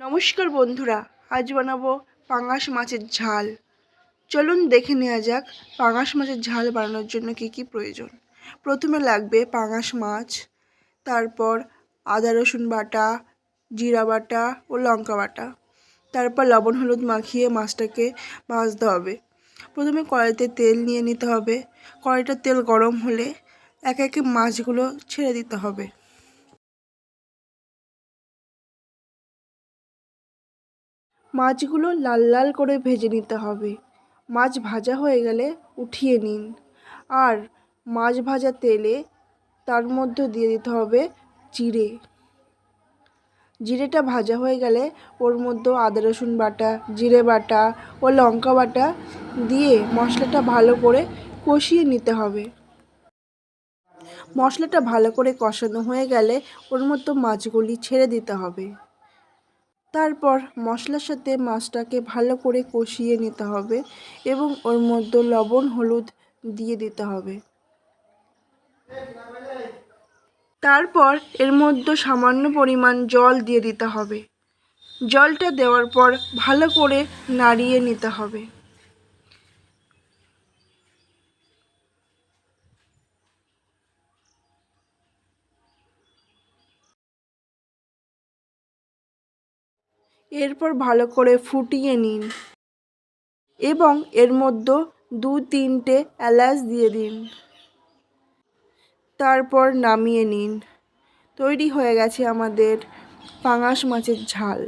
নমস্কার বন্ধুরা, আজ বানাবো পাঙাশ মাছের ঝাল। চলুন দেখে নেওয়া যাক পাঙাশ মাছের ঝাল বানানোর জন্য কি কি প্রয়োজন। প্রথমে লাগবে পাঙাশ মাছ, তারপর আদা রসুন বাটা, জিরা বাটা ও লঙ্কা বাটা। তারপর লবণ হলুদ মাখিয়ে মাছটাকে ভাজতে হবে। প্রথমে কড়াইতে তেল নিয়ে নিতে হবে। কড়াইটার তেল গরম হলে একে একে মাছগুলো ছেড়ে দিতে হবে। মাছগুলো লাল লাল করে ভেজে নিতে হবে। মাছ ভাজা হয়ে গেলে উঠিয়ে নিন। আর মাছ ভাজা তেলে তার মধ্যে দিয়ে দিতে হবে জিরে। জিরেটা ভাজা হয়ে গেলে ওর মধ্যে আদা রসুন বাটা, জিরে বাটা ও লঙ্কা বাটা দিয়ে মশলাটা ভালো করে কষিয়ে নিতে হবে। মশলাটা ভালো করে কষানো হয়ে গেলে ওর মধ্যে মাছগুলি ছেড়ে দিতে হবে। তারপর মশলার সাথে মাছটাকে ভালো করে কষিয়ে নিতে হবে এবং ওর মধ্যে লবণ হলুদ দিয়ে দিতে হবে। তারপর এর মধ্যে সামান্য পরিমাণ জল দিয়ে দিতে হবে। জলটা দেওয়ার পর ভালো করে নাড়িয়ে নিতে হবে। এরপর ভালো করে ফুটিয়ে নিন এবং এর মধ্যে 2-3টে এলাচ দিয়ে দিন। তারপর নামিয়ে নিন। তৈরি হয়ে গেছে আমাদের পাঙাশ মাছের ঝাল।